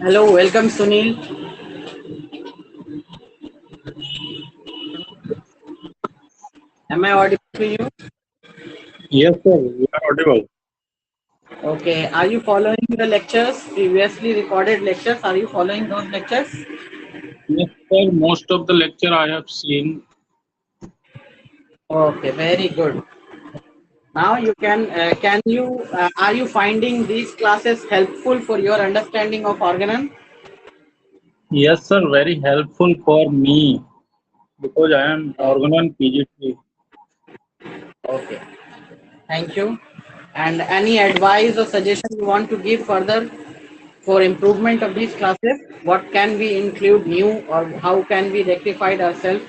Hello, welcome Sunil. Am I audible to you? Yes, sir. You are audible. Okay. Are you following the lectures, previously recorded lectures? Are you following those lectures? Yes, sir. Most of the lecture I have seen. Okay, very good. Now you are you finding these classes helpful for your understanding of Organon? Yes, sir. Very helpful for me because I am Oh, Organon PGT. okay. Thank you. And any advice or suggestion you want to give further for improvement of these classes? What can we include new or how can we rectify ourselves?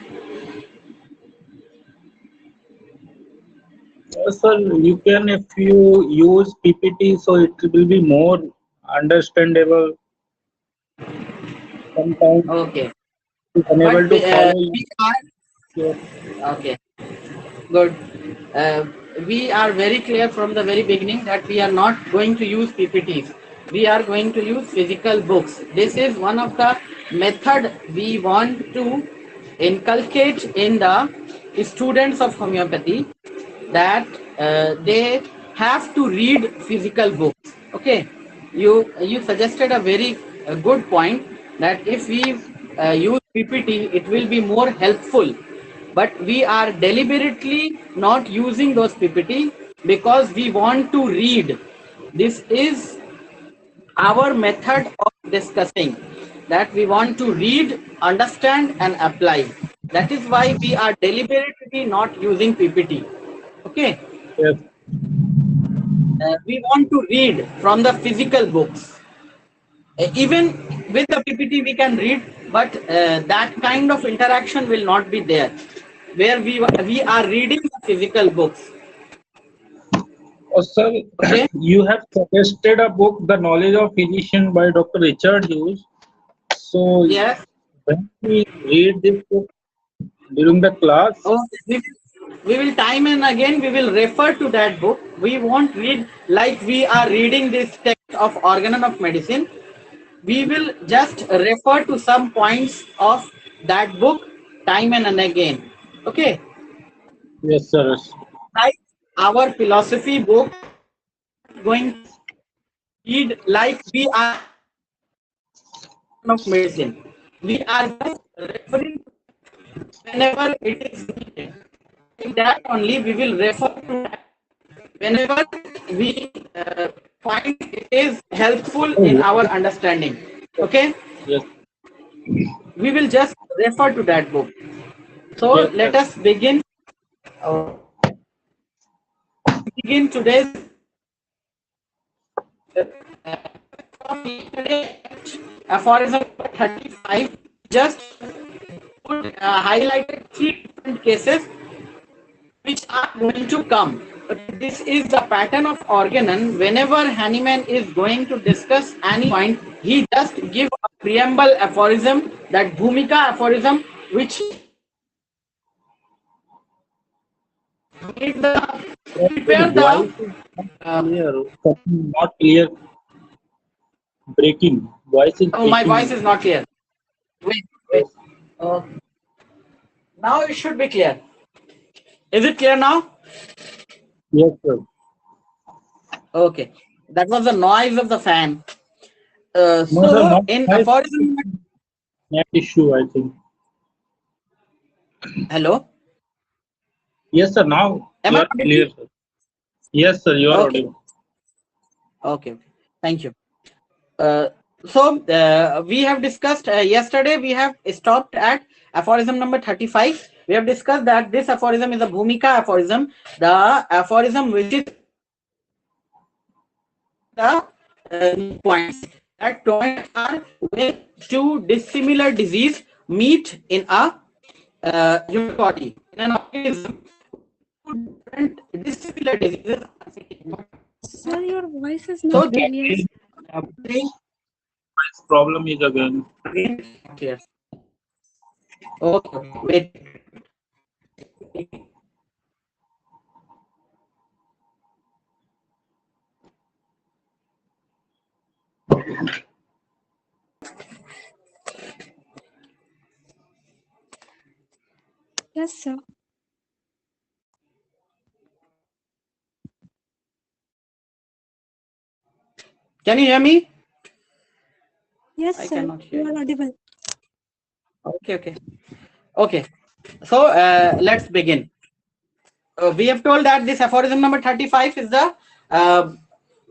Yes, sir. You can if you use PPT, so it will be more understandable. Sometimes Okay. unable But to follow we your are okay. Good. Uh, we are very clear from the very beginning that we are not going to use PPTs. We are going to use physical books. This is one of the method we want to inculcate in the students of homeopathy, that they have to read physical books. Okay, you suggested a very good point that if we use PPT, it will be more helpful, but we are deliberately not using those PPT because we want to read. This is our method of discussing, that we want to read, understand and apply. That is why we are deliberately not using PPT. Okay. yes, We want to read from the physical books. Even with the PPT we can read, but that kind of interaction will not be there where we are reading the physical books. oh, sir. Okay. You have suggested a book, The Knowledge of Physician by Dr. Richard Hughes. So Yes. when we read this book during the class, Oh, we will time and again we will refer to that book. We won't read like we are reading this text of Organon of Medicine. We will just refer to some points of that book time and again. Okay. yes, sir. Like our philosophy book, going to read like we are of medicine. We are just referring whenever it is needed. In that only we will refer to that whenever we find it is helpful in Oh, our understanding. Okay, yes, we will just refer to that book. So yes, let sir. us begin. Uh, begin today's from yesterday, aphorism 35. Just highlighted three different cases which are going to come. This is the pattern of Organon. Whenever Hahnemann is going to discuss any point, he just give a preamble aphorism, that Bhumika aphorism, which made the Sir, your prepare voice the. is not Uh, clear. Not clear. Breaking. Voice is oh, my voice breaking. is not clear. Wait, wait. Yes, Uh, Now it should be clear. Is it clear now? yes, sir. Okay, that was the noise of the fan. No, sir, So not in nice. aphorism, Net issue, I think. hello, Yes, sir. Now am you I are audible? clear, sir. Yes, sir. You are Okay, audible. okay, thank you. Uh, we have discussed yesterday. We have stopped at aphorism number 35. We have discussed that this aphorism is a Bhumika aphorism, the aphorism which is the points. That points are when two dissimilar disease meet in a human body. In an organism, two different dissimilar diseases are sitting. Sir, your voice is So not the clear. Voice problem is again. again, yes. Okay, wait. Yes, sir. Can you hear me? Yes, I sir. cannot hear You are you. audible. Okay. So let's begin. We have told that this aphorism number 35 is the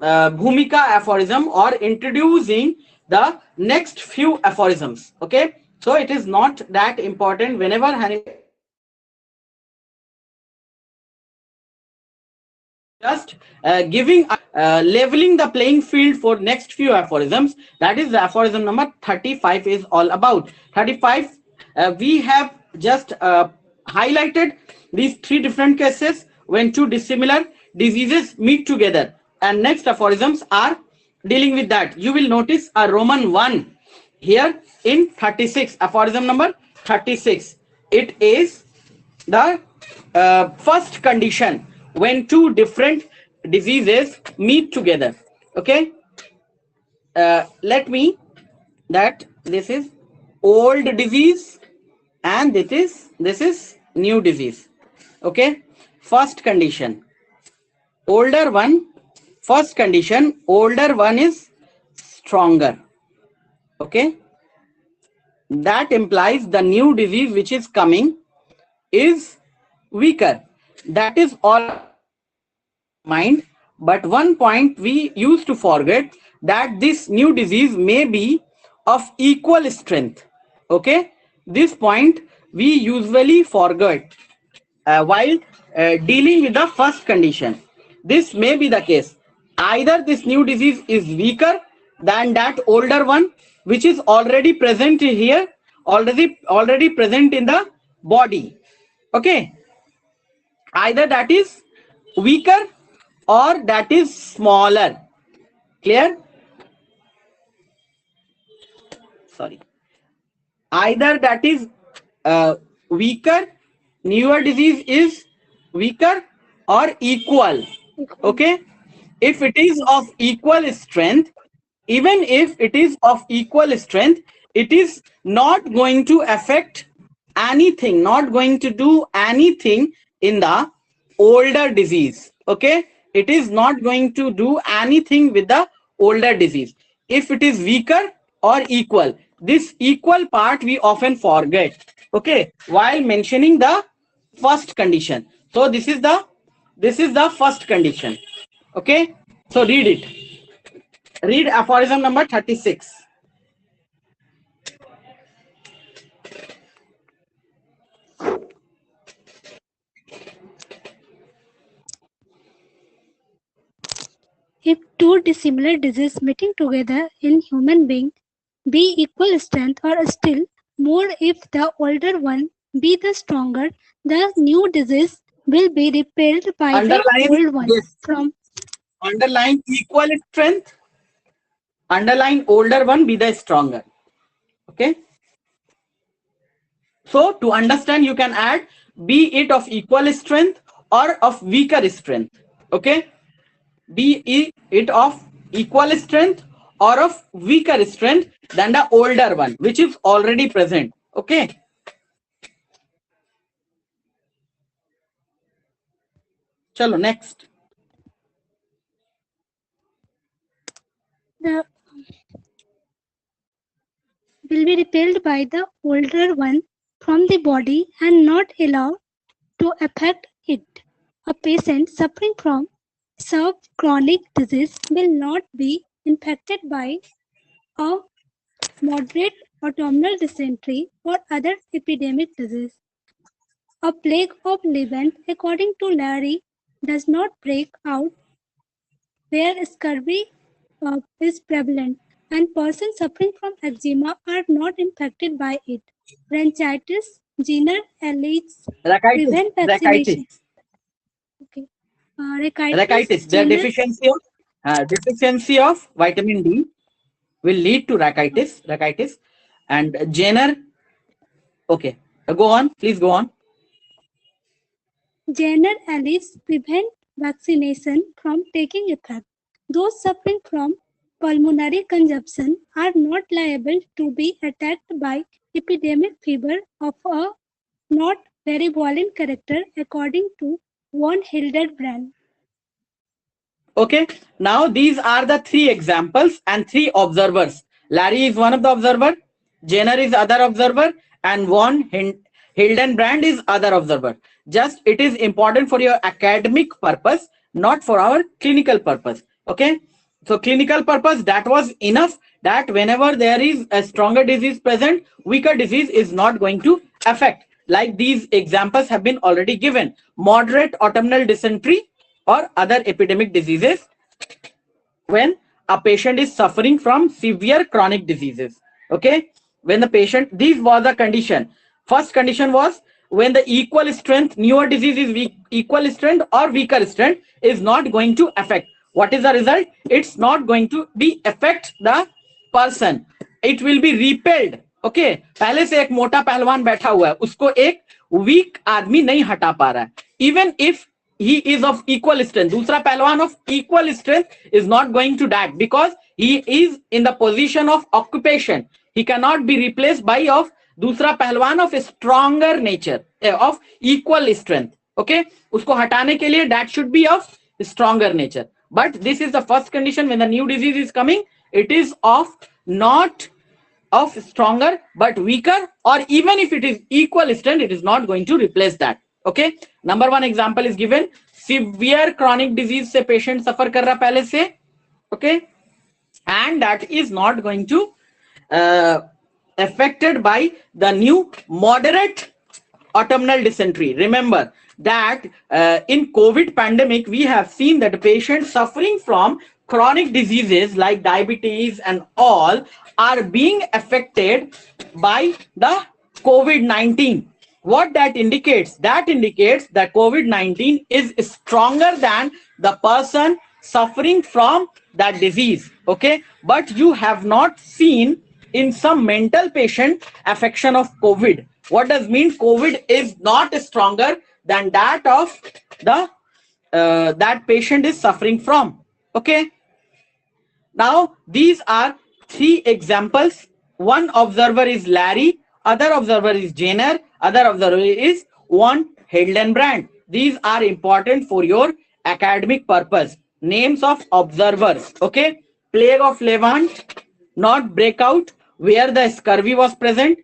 Bhumika aphorism, or introducing the next few aphorisms. Okay. So it is not that important. Whenever just giving leveling the playing field for next few aphorisms, that is the aphorism number 35 is all about. 35, we have just highlighted these three different cases when two dissimilar diseases meet together, and next aphorisms are dealing with that. You will notice a Roman 1 here in 36, aphorism number 36. It is the first condition when two different diseases meet together. Okay, let me that this is old disease and this is new disease. Okay, first condition, older one. First condition, older one is stronger. Okay, that implies the new disease which is coming is weaker. That is all mind. But one point we used to forget, that this new disease may be of equal strength. Okay, this point we usually forget while dealing with the first condition. This may be the case. Either this new disease is weaker than that older one which is already present here, already present in the body. Okay, either that is weaker or that is smaller. Clear? Sorry. Either that is weaker, newer disease is weaker, or equal. Equal. Okay, if it is of equal strength, even if it is of equal strength, it is not going to affect anything, not going to do anything in the older disease. Okay, it is not going to do anything with the older disease if it is weaker or equal. This equal part we often forget, okay, while mentioning the first condition. So this is the first condition. Okay, so read it. Read aphorism number 36. If two dissimilar diseases meeting together in human being be equal strength, or still more if the older one be the stronger, the new disease will be repelled by the Underline old one this. from Underline equal strength. Underline older one be the stronger. Okay. So to understand, you can add be it of equal strength or of weaker strength. Okay. Be it of equal strength or of weaker strength than the older one which is already present. Okay. Chalo, next. the will be repelled by the older one from the body and not allowed to affect it. A patient suffering from subchronic disease will not be infected by a moderate autumnal dysentery or other epidemic disease. A plague of levant, according to Larry, does not break out where scurvy is prevalent, and persons suffering from eczema are not infected by it. Bronchitis, Jenner alleges Rachitis. prevent vaccination. Rachitis. Okay. Rachitis, Rachitis. The Jenner, deficiency of vitamin D will lead to rachitis, and Jenner. Okay, go on. Please go on. Jenner alleges prevent vaccination from taking effect. Those suffering from pulmonary consumption are not liable to be attacked by epidemic fever of a not very violent character according to von Hildebrand. Okay, now these are the three examples and three observers. Larry is one of the observer, Jenner is other observer, and Hildenbrand is other observer. Just it is important for your academic purpose, not for our clinical purpose. Okay, so clinical purpose, that was enough, that whenever there is a stronger disease present, weaker disease is not going to affect. Like these examples have been already given: moderate autumnal dysentery or other epidemic diseases when a patient is suffering from severe chronic diseases. Okay, when the patient, this was the condition. First condition was when the equal strength, newer disease is weak, equal strength or weaker strength is not going to affect. What is the result? It's not going to be affect the person, it will be repelled. Okay, पहले से एक मोटा पहलवान बैठा हुआ है, उसको एक वीक आदमी नहीं हटा पा रहा है, even if he is of equal strength. दूसरा पहलवान of equal strength is not going to die because he is in the position of occupation. He cannot be replaced by of दूसरा पहलवान of stronger nature, of equal strength. Okay, उसको हटाने के लिए that should be of stronger nature. But this is the first condition. When the new disease is coming, it is of not of stronger but weaker, or even if it is equal strength, it is not going to replace that. Okay, number one example is given. Severe chronic disease से patient suffer कर रहा पहले से. Okay, and that is not going to affected by the new moderate autumnal dysentery. Remember that in COVID pandemic, we have seen that patients suffering from chronic diseases like diabetes and all are being affected by the COVID-19. What that indicates? That indicates that COVID-19 is stronger than the person suffering from that disease. Okay, but you have not seen in some mental patient affection of COVID. What does mean? COVID is not stronger than that of the that patient is suffering from. Okay, now these are three examples. One observer is Larry, other observer is Jenner, other observer is von Hildenbrand. These are important for your academic purpose. Names of observers. Okay, plague of Levant, not breakout, where the scurvy was present.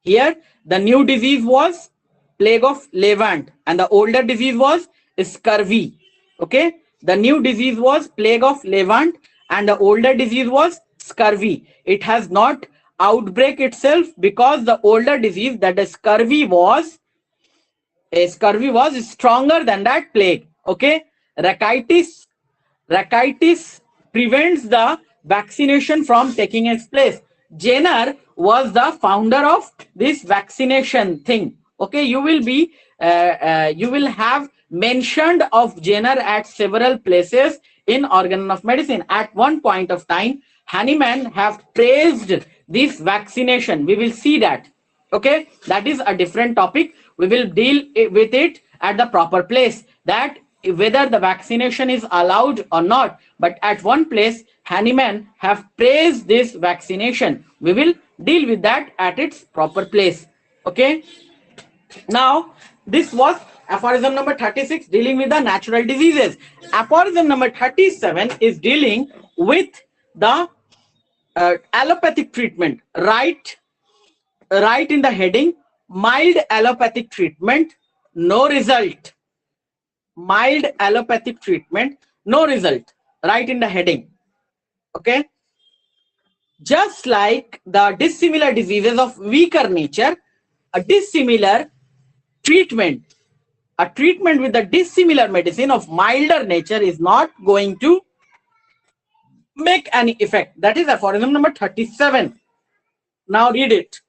Here the new disease was plague of Levant and the older disease was scurvy. Okay, the new disease was plague of Levant and the older disease was scurvy. It has not outbreak itself because the older disease, that the scurvy was stronger than that plague. Okay, rachitis prevents the vaccination from taking its place. Jenner was the founder of this vaccination thing. Okay, you will have mentioned of Jenner at several places in Organon of Medicine. At one point of time, Hahnemann have praised this vaccination. We will see that. Okay, that is a different topic. We will deal with it at the proper place, that whether the vaccination is allowed or not. But at one place, Hahnemann have praised this vaccination. We will deal with that at its proper place. Okay, now this was aphorism number 36, dealing with the natural diseases. Aphorism number 37 is dealing with the allopathic treatment. Right in the heading, mild allopathic treatment, no result. Mild allopathic treatment, no result. Right in the heading. Okay, just like the dissimilar diseases of weaker nature, a dissimilar treatment, a treatment with the dissimilar medicine of milder nature is not going to make any effect. That is aphorism number 37. Now read it.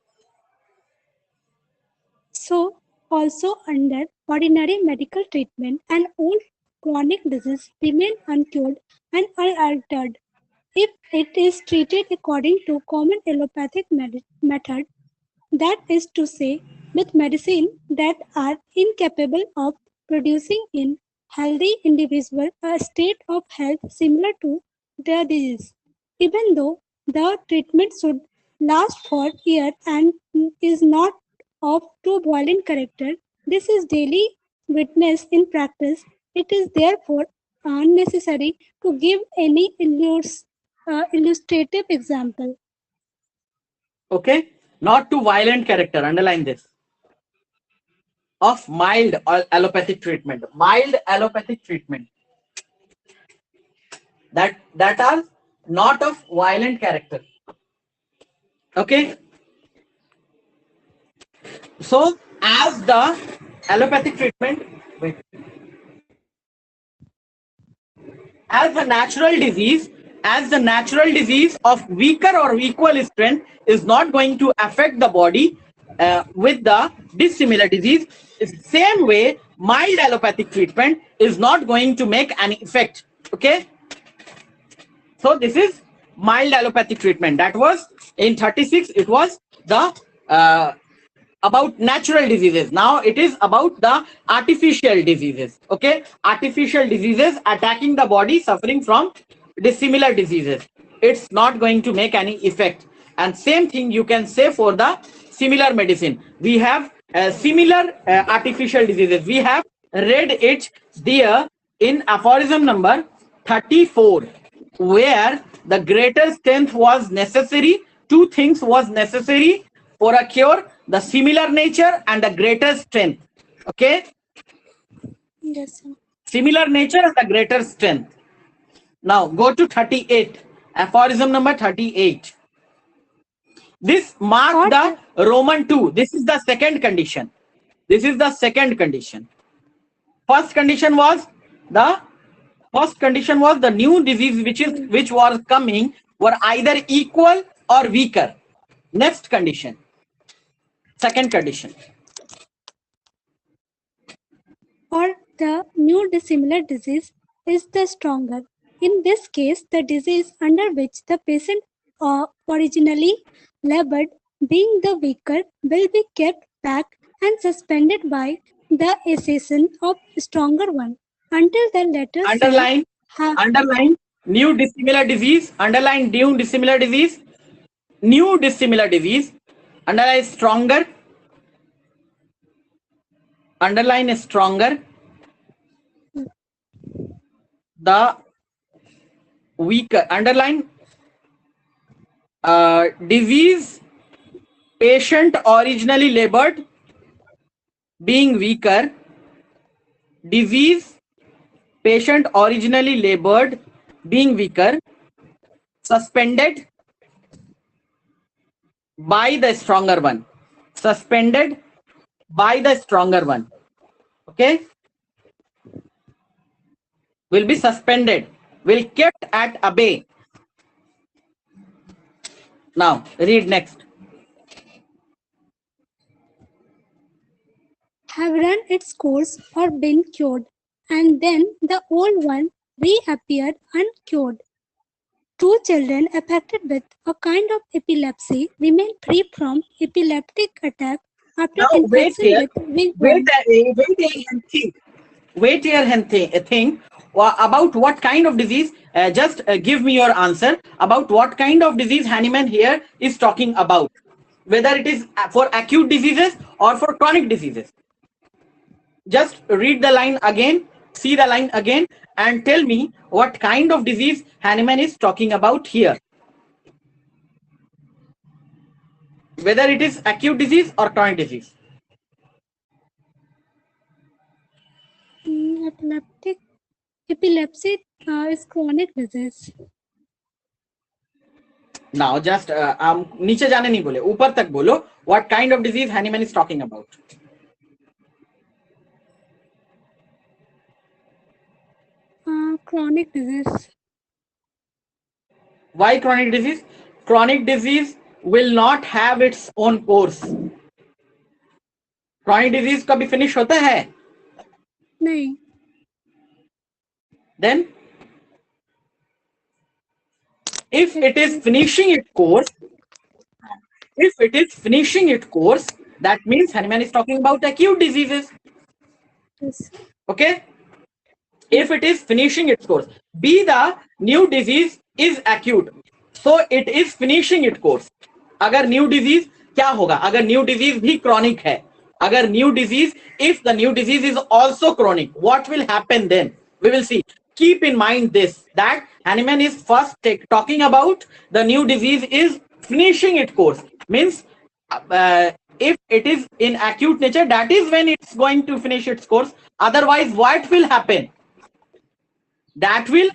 So, also under ordinary medical treatment, an old chronic disease remains uncured and unaltered if it is treated according to common allopathic method, that is to say, with medicine that are incapable of producing in healthy individual a state of health similar to their disease. Even though the treatment should last for years and is not of too violent character, this is daily witnessed in practice. It is therefore unnecessary to give any illustrative example. Okay, not too violent character, underline this, of mild allopathic treatment. Mild allopathic treatment that are not of violent character. Okay, so as the allopathic treatment, wait, as the natural disease, as the natural disease of weaker or equal strength is not going to affect the body with the dissimilar disease, same way mild allopathic treatment is not going to make any effect. Okay, so this is mild allopathic treatment. That was in 36, it was the about natural diseases. Now it is about the artificial diseases. Okay, artificial diseases attacking the body, suffering from dissimilar diseases, it's not going to make any effect. And same thing you can say for the similar medicine. We have similar artificial diseases. We have read it there in aphorism number 34, where the greater strength was necessary. Two things was necessary for a cure: the similar nature and the greater strength. Okay, Yes, sir. similar nature and the greater strength. Now go to 38, aphorism number 38. This marked the Roman 2. This is the second condition. This is the second condition. First condition was the new disease which was coming were either equal or weaker. Next condition, second condition. Or the new dissimilar disease is the stronger. In this case, the disease under which the patient originally labored, being the weaker, will be kept back and suspended by the accession of stronger one until the latter Underline, have underline new dissimilar disease. Underline new dissimilar disease. New dissimilar disease. Underline stronger. Underline stronger. The weaker. Underline disease patient originally labored, being weaker. Disease patient originally labored, being weaker, suspended by the stronger one. Suspended by the stronger one. Okay, will be suspended, will kept at a bay. Now read next. have run its course or been cured, and then the old one reappeared uncured. Two children affected with a kind of epilepsy remain free from epileptic attack after Now wait infection here, with wait, wingworm. wait here and think. Wait here and think about what kind of disease. Just give me your answer about what kind of disease Hahnemann here is talking about. Whether it is for acute diseases or for chronic diseases. Just read the line again, see the line again, and tell me what kind of disease Hahnemann is talking about here. Whether it is acute disease or chronic disease. Epilepsy is chronic disease. Now just नीचे जाने नहीं बोले, ऊपर तक बोलो what kind of disease Hahnemann is talking about. Chronic disease. Why chronic disease? Chronic disease will not have its own course. Chronic disease कभी finish होता है? नहीं. Then if it is finishing its course, that means Hahnemann is talking about acute diseases. Yes. Okay, if it is finishing its course, be the new disease is acute, so it is finishing its course. अगर new disease क्या होगा, अगर new disease भी chronic है, अगर new disease, if the new disease is also chronic, what will happen then? We will see. Keep in mind this, that Hahnemann is first talking about the new disease is finishing its course. Means if it is in acute nature, that is when it's going to finish its course. Otherwise, what will happen? That will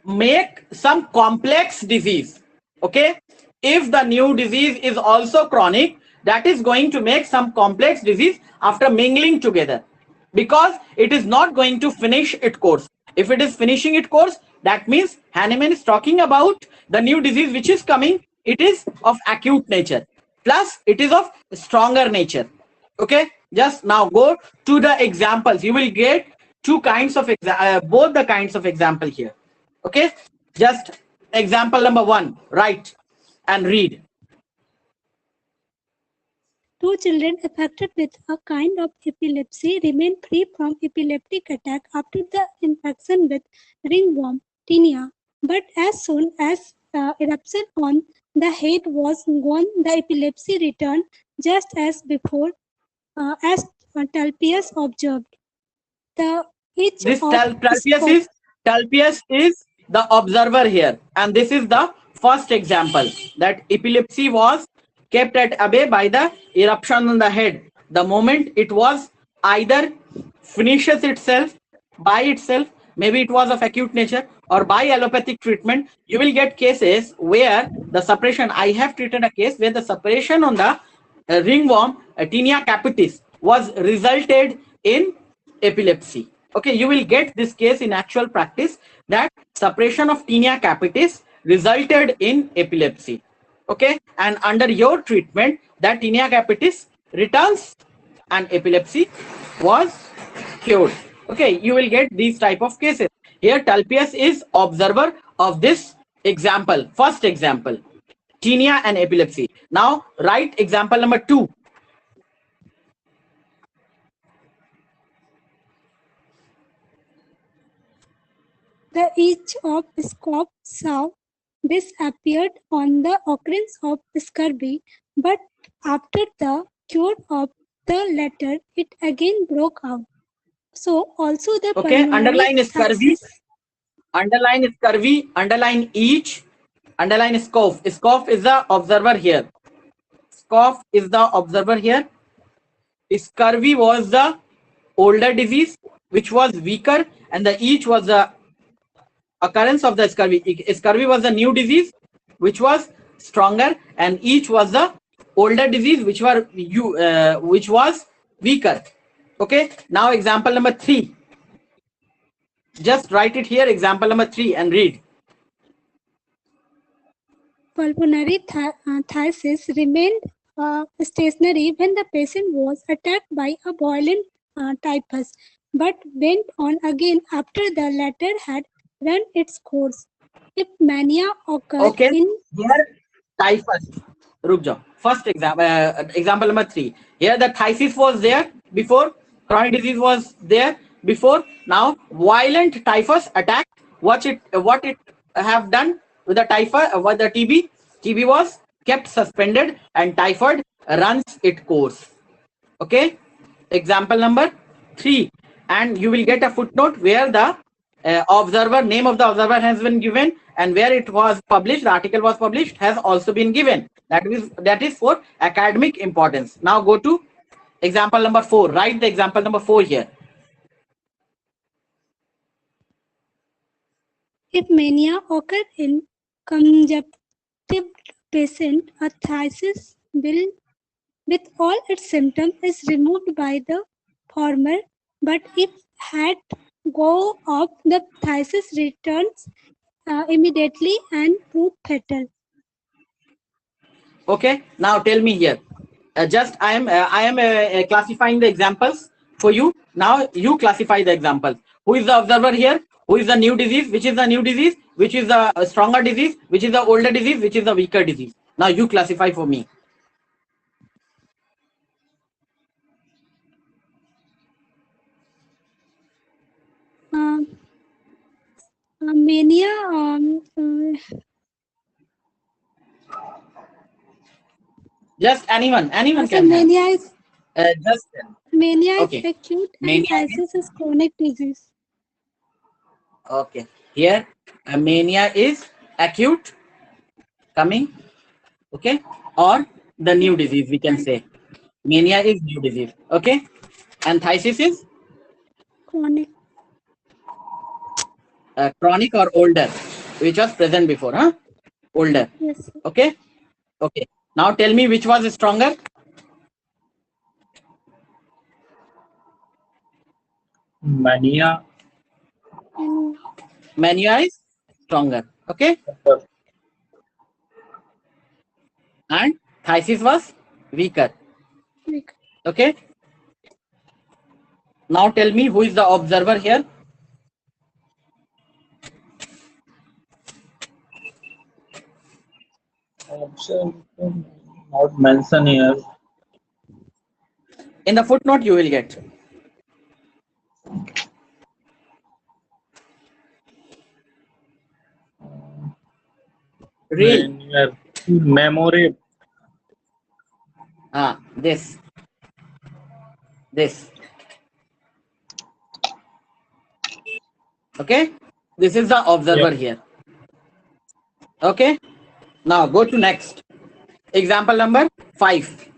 make some complex disease. Okay, if the new disease is also chronic, that is going to make some complex disease after mingling together, because it is not going to finish its course. If it is finishing its course, that means Hahnemann is talking about the new disease which is coming, it is of acute nature, plus it is of stronger nature. Okay, just now go to the examples. You will get two kinds of both the kinds of example here. Okay, just example number one, write and read. Two children affected with a kind of epilepsy remain free from epileptic attack after the infection with ringworm tinea. But as soon as eruption on the head was gone, the epilepsy returned just as before, as Talpius observed. The each This of Talpius is the observer here, and this is the first example that epilepsy was kept at bay by the eruption on the head. The moment it was either finishes itself by itself, maybe it was of acute nature, or by allopathic treatment, you will get cases where the suppression. I have treated a case where the suppression on the ringworm, Tinea capitis, was resulted in epilepsy. Okay, you will get this case in actual practice, that suppression of Tinea capitis resulted in epilepsy. Okay, and under your treatment, that Tinea capitis returns and epilepsy was cured. Okay, you will get these type of cases. Here Talpius is observer of this example, first example, tinea and epilepsy. Now write example number 2. the itch of scalp sow disappeared on the occurrence of scurvy, but after the cure of the latter, it again broke out. So also the Okay, pulmonary underline scurvy, underline each, underline scoff. Scoff is the observer here. Scoff is the observer here. Scurvy was the older disease which was weaker, and the each was the occurrence of the scurvy. Scurvy was the new disease which was stronger, and each was the older disease which was weaker. Okay, now example number 3. Just write it here, example number 3, and read. pulmonary thysis remained stationary when the patient was attacked by a violent typhus, but went on again after the latter had run its course. If mania occurred Okay, in here typhus. Ruk jao. First example number 3. Here the thysis was there before, chronic disease was there before. Now violent typhus attack. What it have done with the typhus? What the TB? TB was kept suspended, and typhoid runs its course. Okay, example number 3, and you will get a footnote where the observer, name of the observer has been given, and where it was published, the article was published, has also been given. That is for academic importance. Now go to example number 4. Write the example number 4 here. if mania occurred in conjunctive patient, a thysis will with all its symptoms is removed by the former, but if had go off, the thysis returns immediately and prove fatal. Okay, now tell me here. Just I am classifying the examples for you. Now you classify the examples. Who is the observer here? Who is the new disease? Which is the new disease? Which is the stronger disease? Which is the older disease? Which is the weaker disease? Now you classify for me. Mania Just anyone So can have. mania is Just okay. acute and Mania is phthisis is chronic disease. okay. Here, mania is acute coming, okay, or the new disease we can say. Mania is new disease, okay, and phthisis is Chronic. chronic or older, which was present before, huh? Older, Yes. okay, okay. Now tell me which was stronger. Mania. And Mania is stronger, okay, and phthisis was weaker, like okay. Now tell me who is the observer here. Option not mention here. In the footnote you will get. Real. Mania. Memory. This. Okay. This is the Yeah. observer here. Okay. Now go to next. Example number 5.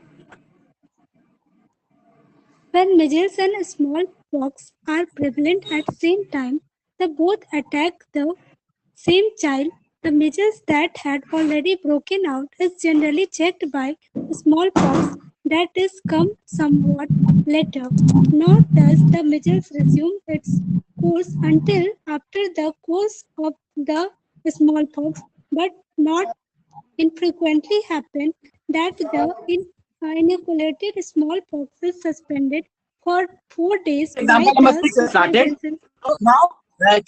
when measles and smallpox are prevalent at same time, they both attack the same child. The measles that had already broken out is generally checked by smallpox that is come somewhat later. Nor does the measles resume its course until after the course of the smallpox, but not infrequently happen that the inoculated smallpox is suspended for 4 days by Example number the 6 is started. supervision. So now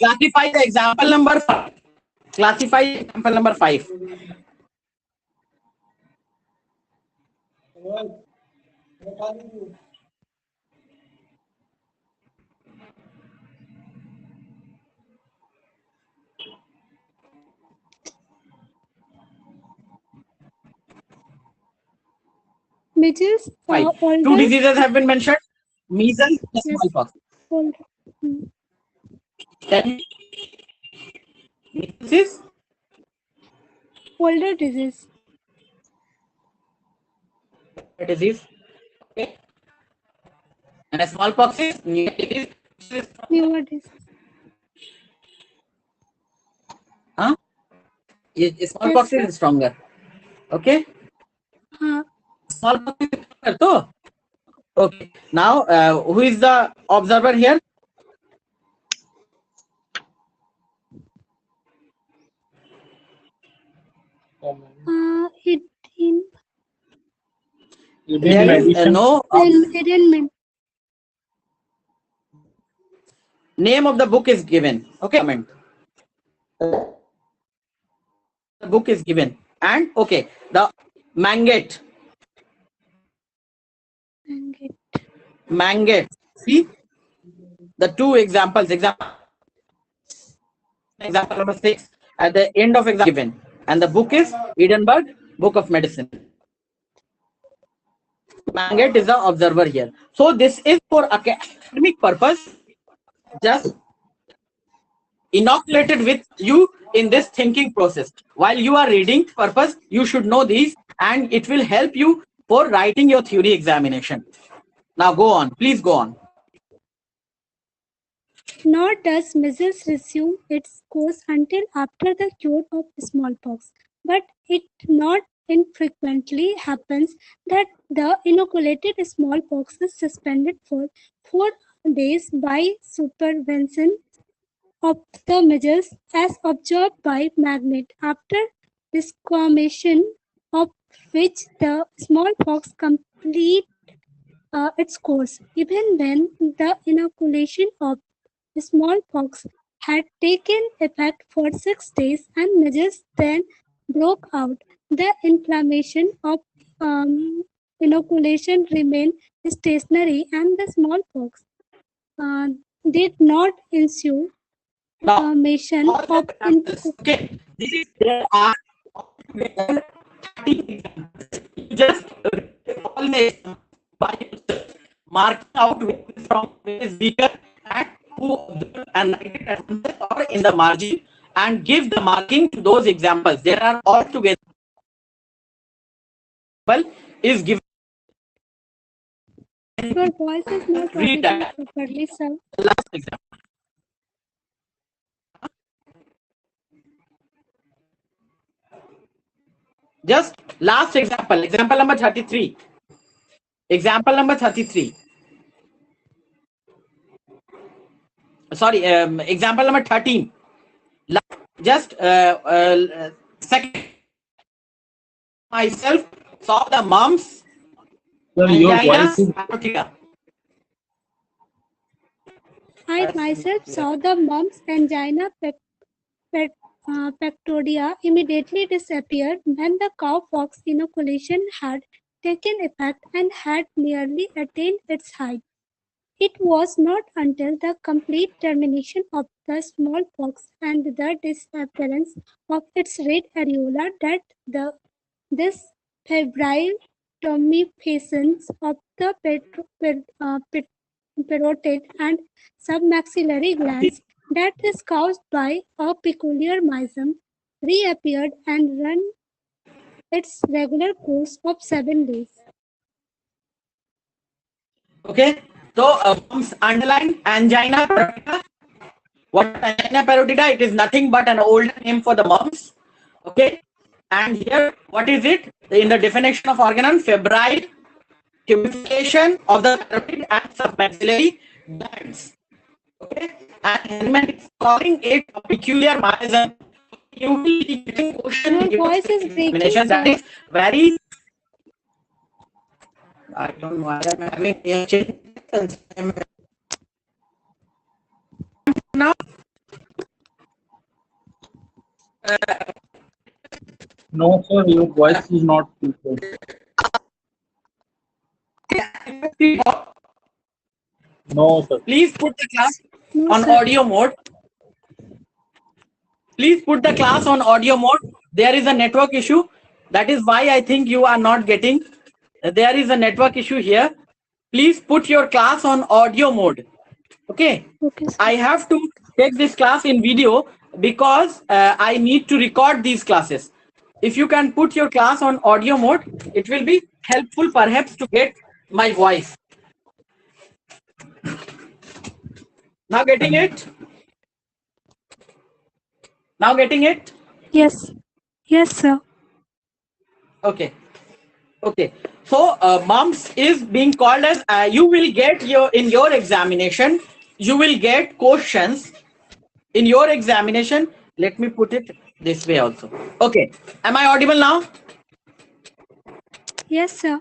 classify the example number 5. Classify example number 5. Measles, 5. Two older, diseases have been mentioned. Measles and yes, smallpox. older, mm, Tell me. Measles is older disease, a disease. Okay. And a smallpox is new disease. newer disease, Huh? yes, Smallpox is stronger. Okay. uh, Smallpox is stronger. So, okay. Now, who is the observer here? it in It in There is medicine. no Edenman, name of the book is given. Okay. Comment. The book is given. And okay, the Mangate. Mangate. See the two examples. Example number 6 at the end of exam given, and the book is Edinburgh Book of Medicine. Mangate is the observer here. So this is for academic purpose, just inoculated with you in this thinking process. While you are reading purpose, you should know these, and it will help you for writing your theory examination. Now go on, please go on. nor does measles resume its course until after the cure of smallpox, but it not infrequently happens that the inoculated smallpox is suspended for 4 days by supervision of the measles as observed by magnet, after disquamation of which the smallpox complete its course. Even when the inoculation of smallpox had taken effect for 6 days and measles then broke out, the inflammation of inoculation remained stationary and the smallpox uh, did not ensue. Now, Formation all the of okay, there are 30 examples. You just marking out which is weaker and who observe and write it at one place or in the margin and give the marking to those examples. There are altogether is given. Your voice is not Read audible that properly, sir. last example. Just last example, example number 33. Example number 33. Sorry, example number 13. Just second, myself saw the mumps, Sir, your angina, voice is aortica. I myself saw the mumps, angina pectoria immediately disappeared when the cowpox inoculation had taken effect and had nearly attained its height. It was not until the complete termination of the smallpox and the disappearance of its red areola that this febrile tumefacience of the parotid and submaxillary glands that is caused by a peculiar mechanism reappeared and ran its regular course of 7 days. Okay, so mumps underline angina parotida. What is angina parotida? It is nothing but an older name for the mumps. Okay, and here what is it? In the definition of organon, febrile tumefaction of the parotid and submaxillary glands. Okay, and Hellman is calling it a peculiar mechanism. You will be getting question Your in your voice is breaking, examination that sir. is very. I don't know why I'm having a change. Now, no, sir. Your voice is not clear. No, sir. please put the class No, on sir. audio mode. Please put the class on audio mode. There is a network issue. That is why I think you are not getting. There is a network issue here. Please put your class on audio mode. Okay. Okay, sir. I have to take this class in video because I need to record these classes. If you can put your class on audio mode, it will be helpful perhaps to get my voice. Now getting it? Now getting it? Yes. Yes, sir. Okay. Okay. So mumps is being called as you will get your in your examination. You will get questions in your examination. Let me put it this way also. Okay. Am I audible now? Yes, sir.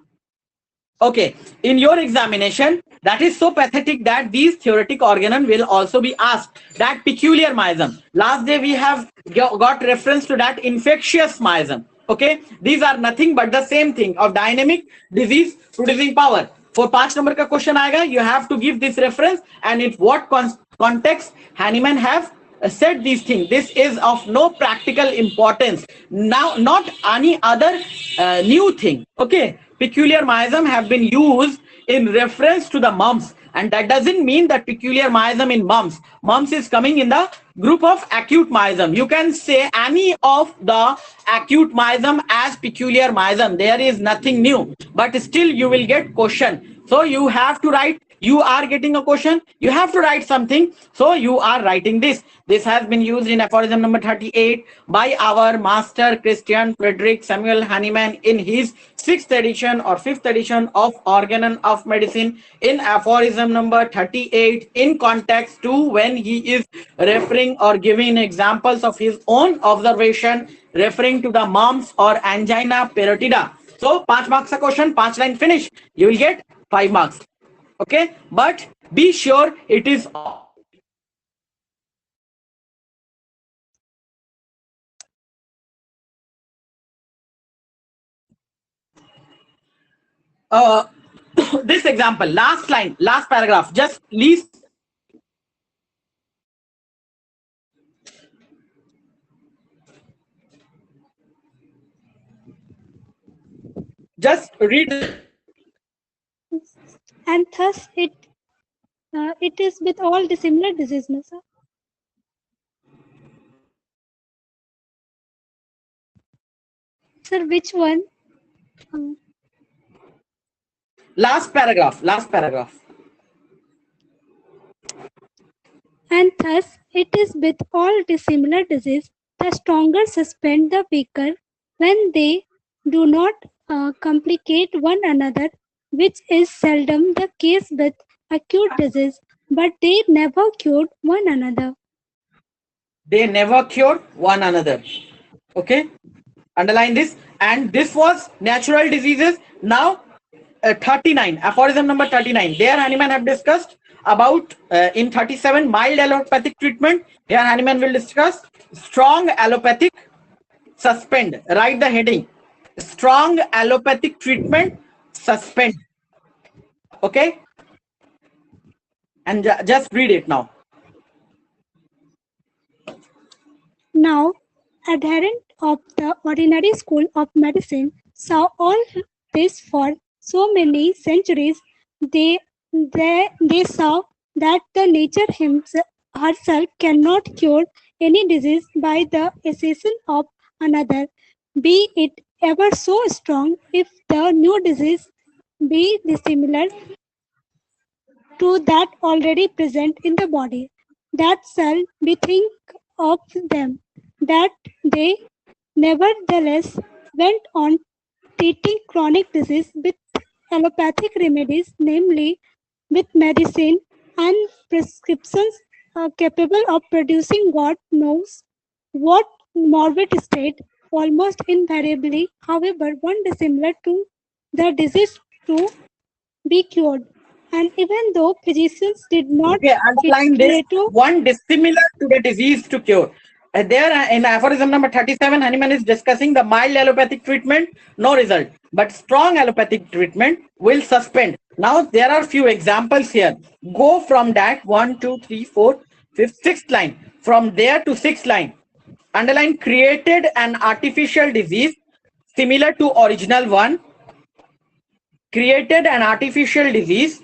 Okay, in your examination, that is so pathetic that these theoretic organon will also be asked. That peculiar miasm. Last day we have got reference to that infectious miasm. Okay, these are nothing but the same thing of dynamic disease producing power. For 5 number ka question aega, you have to give this reference and in what context Hahnemann have said these things. This is of no practical importance. Now, not any other new thing. Okay, peculiar miasm have been used in reference to the mumps, and that doesn't mean that peculiar miasm in mumps. Mumps is coming in the group of acute miasm. You can say any of the acute miasm as peculiar miasm. There is nothing new, but still you will get question. So you have to write. You are getting a question. You have to write something. So you are writing this. This has been used in aphorism number 38 by our master Christian Frederick Samuel Hahnemann in his 6th edition or 5th edition of Organon of Medicine in aphorism number 38 in context to when he is referring or giving examples of his own observation referring to the mumps or angina parotida. So 5 marks a question, 5 line finish. You will get 5 marks. Okay, but be sure it is uh, this example, last line, last paragraph, just least just read and thus it is with all dissimilar diseases, no, sir? Sir, which one? Um, Last paragraph. Last paragraph. and thus it is with all dissimilar disease, the stronger suspend the weaker when they do not complicate one another, which is seldom the case with acute disease, but they never cured one another. They never cured one another. Okay, underline this. And this was natural diseases. Now 39, aphorism number 39. There Hahnemann have discussed about in 37 mild allopathic treatment. Here Hahnemann will discuss strong allopathic suspend. Write the heading: strong allopathic treatment suspend. Okay, and just read it now. Now, adherent of the ordinary school of medicine saw all this for so many centuries. They saw that the nature herself cannot cure any disease by the accession of another, be it ever so strong, if the new disease be dissimilar to that already present in the body. That shall bethink of them, that they nevertheless went on treating chronic disease with allopathic remedies, namely with medicine and prescriptions capable of producing God knows what morbid state, almost invariably, however, one dissimilar to the disease to be cured. And even though physicians did not Okay, underline this: hitherto one dissimilar to the disease to cure. There in aphorism number 37, Hahnemann is discussing the mild allopathic treatment, no result. But strong allopathic treatment will suspend. Now there are few examples here. Go from that 1, 2, 3, 4, 5th, 6th line. From there to 6th line. Underline: created an artificial disease similar to original one. Created an artificial disease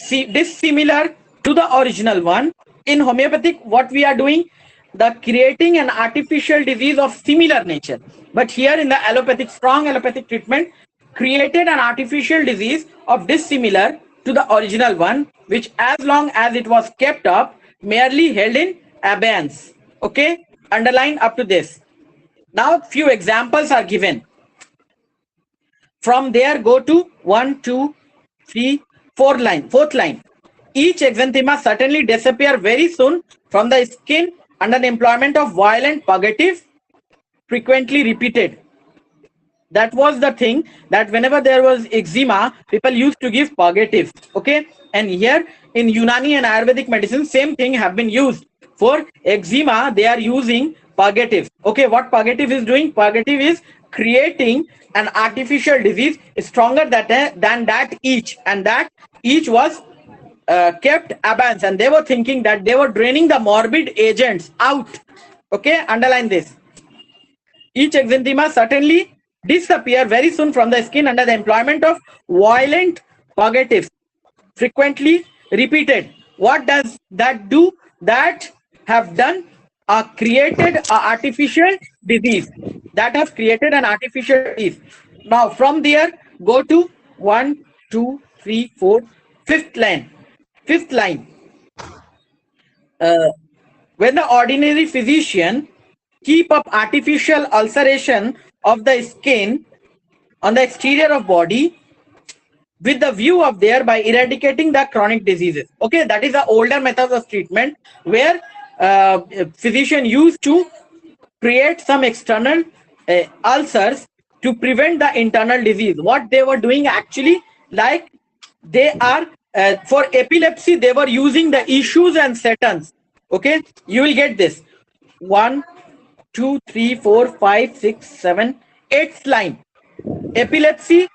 dissimilar to the original one. In homeopathic, what we are doing, the creating an artificial disease of similar nature. But here in the allopathic, strong allopathic treatment, created an artificial disease of dissimilar to the original one, which as long as it was kept up, merely held in abeyance. Okay, underline up to this. Now few examples are given. From there, go to 1, 2, 3, 4 line, fourth line. Each exanthema certainly disappear very soon from the skin under the employment of violent purgative, frequently repeated. That was the thing, that whenever there was eczema, people used to give purgatives. Okay, and here in Unani and Ayurvedic medicine, same thing have been used. For eczema, they are using purgatives. Okay, what purgative is doing? Purgative is creating an artificial disease stronger than that each, and that each was kept abeyance, and they were thinking that they were draining the morbid agents out. Okay, underline this. Each exanthema certainly disappear very soon from the skin under the employment of violent purgatives, frequently repeated. What does that do? That have done created an artificial disease. That have created an artificial disease. Now from there, go to 1, 2, 3, 4, fifth line. Fifth line. When the ordinary physician keep up artificial ulceration of the skin on the exterior of body with the view of thereby eradicating the chronic diseases. Okay, that is the older methods of treatment where physician used to create some external ulcers to prevent the internal disease. What they were doing actually, like they are for epilepsy, they were using the issues and setons. Okay, you will get this. 1, 2, 3, 4, 5, 6, 7, 8th line. Epilepsy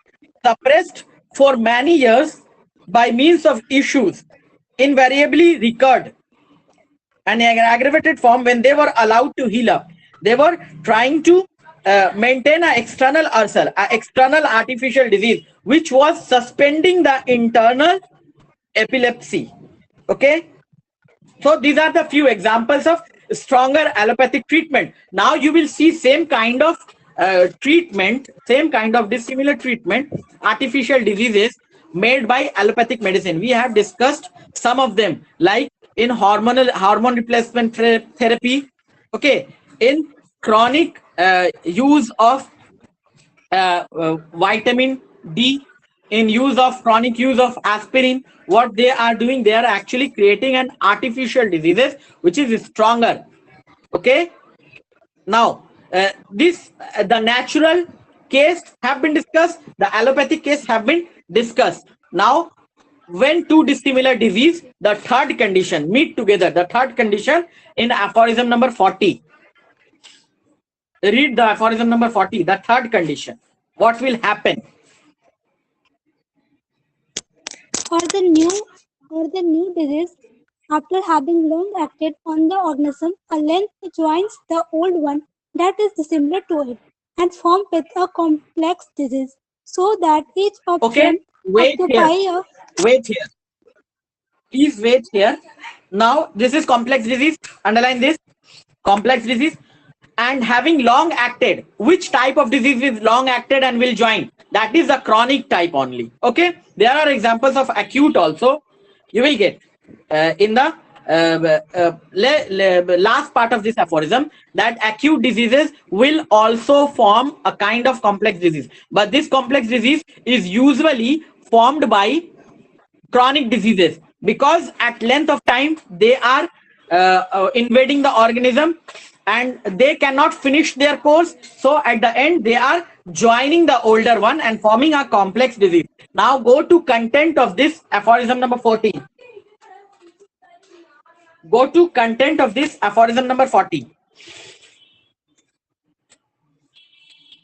suppressed for many years by means of issues invariably recurred. An aggravated form when they were allowed to heal up. They were trying to maintain an external ulcer, an external artificial disease, which was suspending the internal epilepsy. Okay, so these are the few examples of stronger allopathic treatment. Now you will see same kind of treatment, same kind of dissimilar treatment, artificial diseases made by allopathic medicine. We have discussed some of them, like in hormone replacement therapy. Okay, in chronic use of vitamin D, in use of chronic use of aspirin. What they are doing, they are actually creating an artificial diseases which is stronger. Okay, now this the natural case have been discussed, the allopathic case have been discussed. Now when two dissimilar disease, the third condition meet together, the third condition in aphorism number 40. Read the aphorism number 40, the third condition. What will happen? Or the new disease, after having long acted on the organism, a length joins the old one that is dissimilar to it and form with a complex disease, so that each of Okay, them wait here. occupy a Wait here. Please wait here. Now this is complex disease. Underline this. Complex disease. And having long acted. Which type of disease is long acted and will join? That is the chronic type only. Okay. There are examples of acute also. You will get in the last part of this aphorism that acute diseases will also form a kind of complex disease. But this complex disease is usually formed by chronic diseases, because at length of time they are invading the organism and they cannot finish their course, so at the end they are joining the older one and forming a complex disease. Now go to content of this aphorism number 14. Go to content of this aphorism number 40.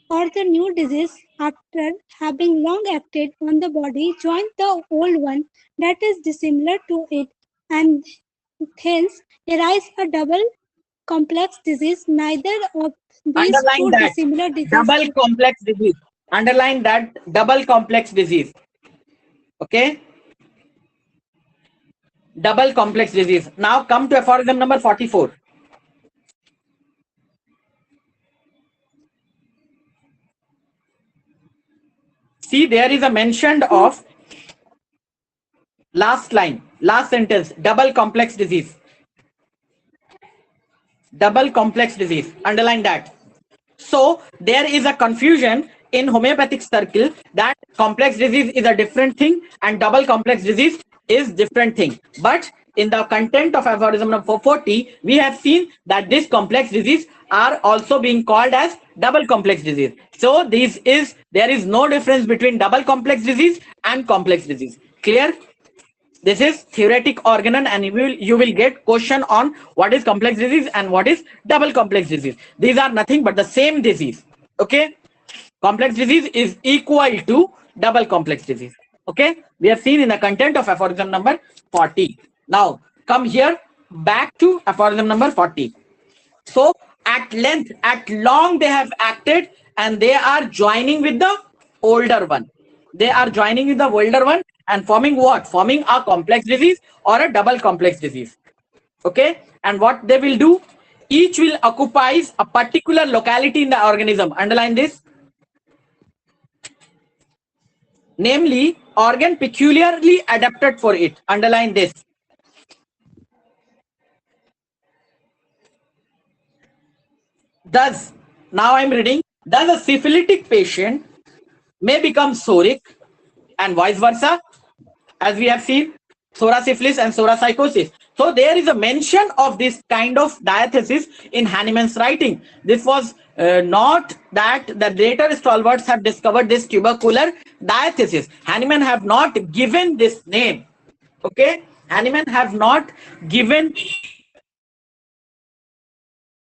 or the new disease, after having long acted on the body, joins the old one that is dissimilar to it, and hence arise a double complex disease. Neither of these Underline two that dissimilar diseases. double complex disease. Underline that double complex disease. Okay, double complex disease. Now come to aphorism number 44. See, there is a mention of last line, last sentence, double complex disease. Double complex disease. Underline that. So there is a confusion in homeopathic circle that complex disease is a different thing and double complex disease is different thing. But in the content of aphorism number 40, we have seen that this complex disease are also being called as double complex disease. So there is no difference between double complex disease and complex disease. Clear? This is theoretic organon, and you will get question on what is complex disease and what is double complex disease. These are nothing but the same disease. Okay, complex disease is equal to double complex disease. Okay, we have seen in the content of aphorism number 40. Now come here back to aphorism number 40. So at length, at long they have acted and they are joining with the older one. They are joining with the older one and forming what? Forming a complex disease or a double complex disease. Okay, and what they will do? Each will occupies a particular locality in the organism. Underline this. Namely, organ peculiarly adapted for it. Underline this. Thus, now I'm reading, thus a syphilitic patient may become soric and vice versa, as we have seen, psora syphilis and psora psychosis. So there is a mention of this kind of diathesis in Hahnemann's writing. This was not that the later stalwarts have discovered this tubercular diathesis. Hahnemann have not given this name. Okay, Hahnemann have not given,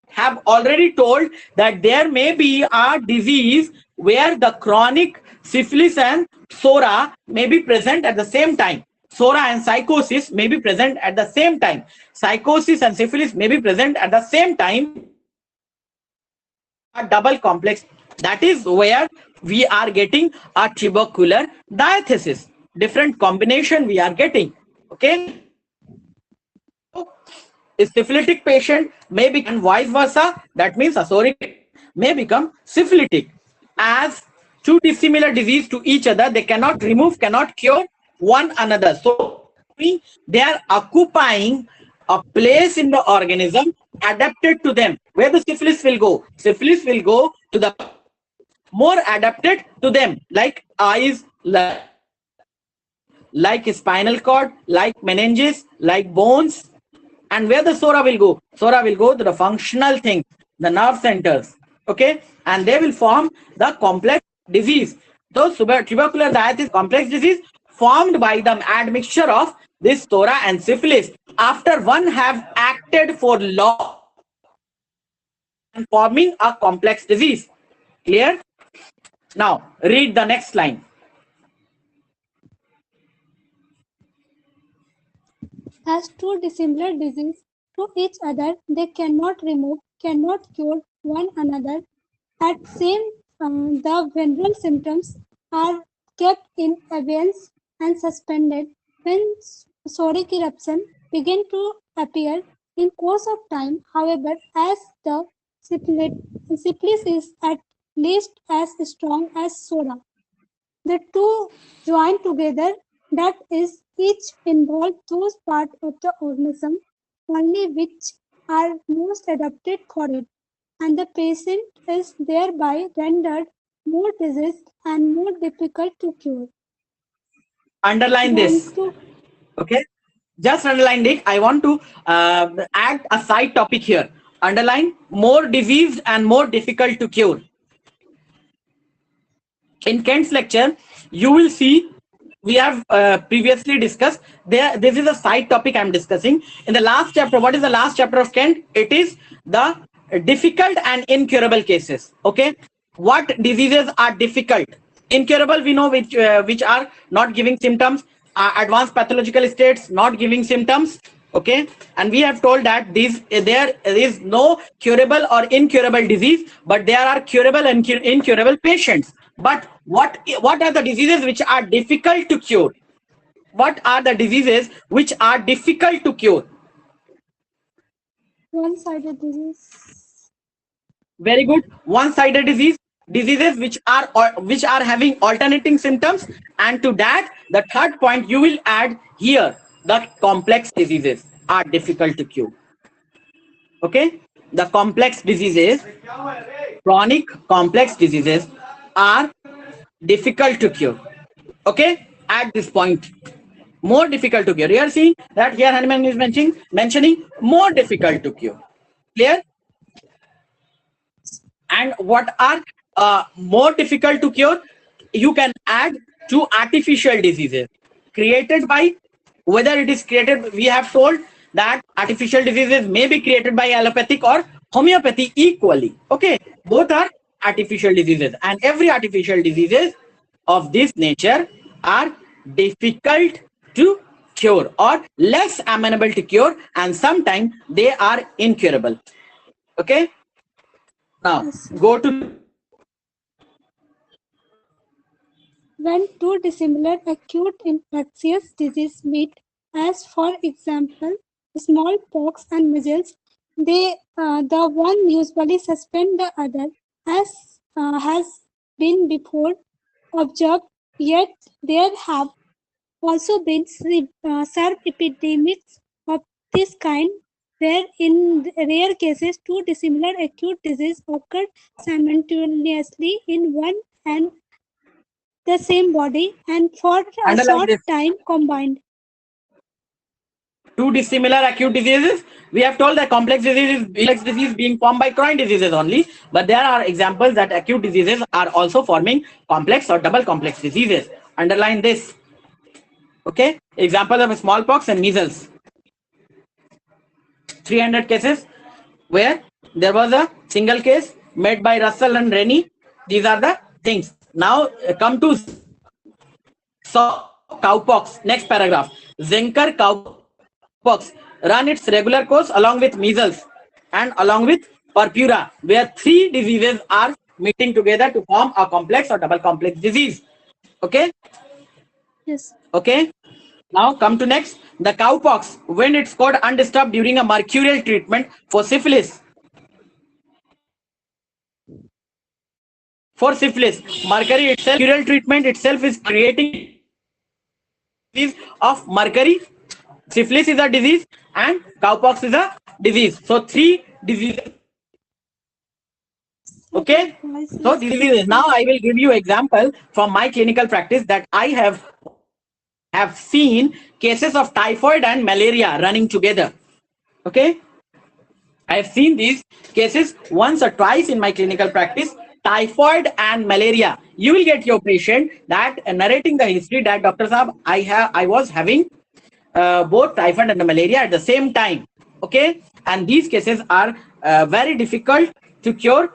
have already told that there may be a disease where the chronic syphilis and psora may be present at the same time. Psora and psychosis may be present at the same time. Psychosis and syphilis may be present at the same time. a double complex. That is where we are getting a tubercular diathesis. Different combination we are getting. Okay. A syphilitic patient may become, and vice versa. That means a psoriatic may become syphilitic. As two dissimilar disease to each other, they cannot remove, cannot cure one another. So they are occupying a place in the organism adapted to them. Where the syphilis will go? Syphilis will go to the more adapted to them, like eyes, like spinal cord, like meninges, like bones. And where the sora will go? Sora will go to the functional things, the nerve centers. Okay, and they will form the complex disease. Those tubercular diathesis complex disease formed by the admixture of this sora and syphilis after one have acted for long and forming a complex disease. Clear? Now read the next line. As two dissimilar diseases to each other, they cannot remove, cannot cure one another. At same, the venereal symptoms are kept in abeyance and suspended when psoriatic eruption begin to appear in course of time. However, as the syphilis is at least as strong as sora, the two join together, that is, each involve those parts of the organism only which are most adapted for it, and the patient is thereby rendered more diseased and more difficult to cure. Underline this. Okay, just underline it. I want to add a side topic here. Underline more diseased and more difficult to cure. In Kent's lecture, you will see we have previously discussed there. This is a side topic I'm discussing in the last chapter. What is the last chapter of Kent? It is the difficult and incurable cases. Okay, what diseases are difficult? Incurable, we know, which are not giving symptoms, advanced pathological states, not giving symptoms. Okay, and we have told that there is no curable or incurable disease, but there are curable and incurable patients. But what are the diseases which are difficult to cure? What are the diseases which are difficult to cure? One-sided disease. Very good. One-sided disease, diseases which are having alternating symptoms, and to that the third point you will add here, the complex diseases are difficult to cure. Okay, the complex diseases, chronic complex diseases are difficult to cure. Okay, at this point, more difficult to cure. You are seeing that here Hanuman is mentioning more difficult to cure. Clear? And what are more difficult to cure? You can add to artificial diseases created by, whether it is created, we have told that artificial diseases may be created by allopathic or homeopathy equally. Okay, both are artificial diseases, and every artificial diseases of this nature are difficult to cure or less amenable to cure, and sometimes they are incurable. Okay, now Yes. go to When two dissimilar acute infectious diseases meet, as for example smallpox and measles, the one usually suspend the other, as has been before observed. Yet there have also been sharp epidemics of this kind, where in rare cases two dissimilar acute diseases occurred simultaneously in one and the same body and for a underline short this. time combined. Two dissimilar acute diseases. We have told that complex disease being formed by chronic diseases only, but there are examples that acute diseases are also forming complex or double complex diseases. Underline this. Okay, example of smallpox and measles. 300 cases where there was a single case made by Russell and Rennie. These are the things. Now come to cowpox. Next paragraph. Zinker cowpox run its regular course along with measles and along with purpura, where three diseases are meeting together to form a complex or double complex disease. Okay. Yes. Okay. Now come to next, the cowpox, when it's called undisturbed during a mercurial treatment for syphilis. For syphilis, mercury itself, mercurial treatment itself is creating disease of mercury. Syphilis is a disease and cowpox is a disease. So three diseases. Okay. So diseases. Now I will give you example from my clinical practice that I have seen cases of typhoid and malaria running together. Okay. I have seen these cases once or twice in my clinical practice. Typhoid and malaria. You will get your patient that narrating the history that Dr. Saab, I was having both typhoid and malaria at the same time. Okay, and these cases are very difficult to cure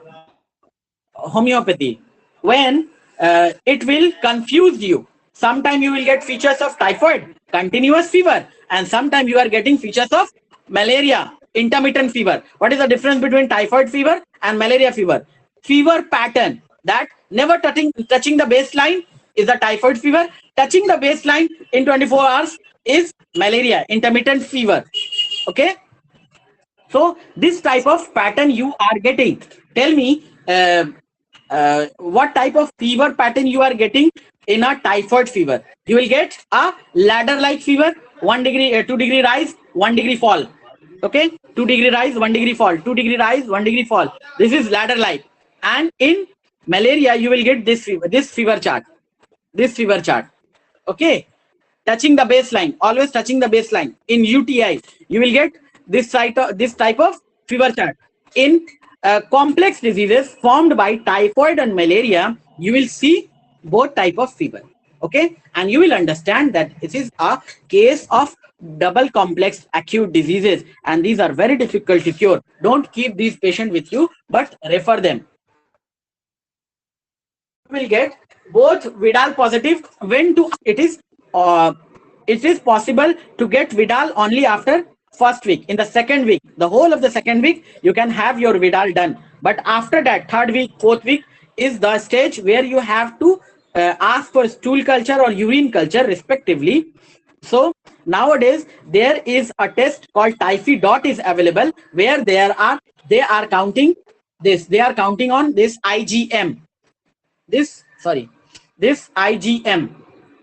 homeopathy when it will confuse you. Sometimes you will get features of typhoid, continuous fever, and sometimes you are getting features of malaria, intermittent fever. What is the difference between typhoid fever and malaria fever? Fever pattern that never touching the baseline is a typhoid fever. Touching the baseline in 24 hours is malaria, intermittent fever. Okay. So this type of pattern you are getting. Tell me what type of fever pattern you are getting in a typhoid fever. You will get a ladder-like fever, 1 degree, 2 degree rise, 1 degree fall. Okay, 2 degree rise, 1 degree fall, 2 degree rise, 1 degree fall. This is ladder-like. And in malaria, you will get this fever chart. This fever chart. Okay, touching the baseline, always touching the baseline. In UTI, you will get this type of fever chart. In complex diseases formed by typhoid and malaria, you will see both type of fever. Okay, and you will understand that this is a case of double complex acute diseases, and these are very difficult to cure. Don't keep these patients with you, but refer them. Will get both Vidal positive when to it is possible to get Vidal only after first week. In the second week, the whole of the second week, you can have your Vidal done. But after that, third week, fourth week is the stage where you have to ask for stool culture or urine culture respectively. So nowadays there is a test called Typhi dot is available where they are counting this. They are counting on this IgM. This IgM.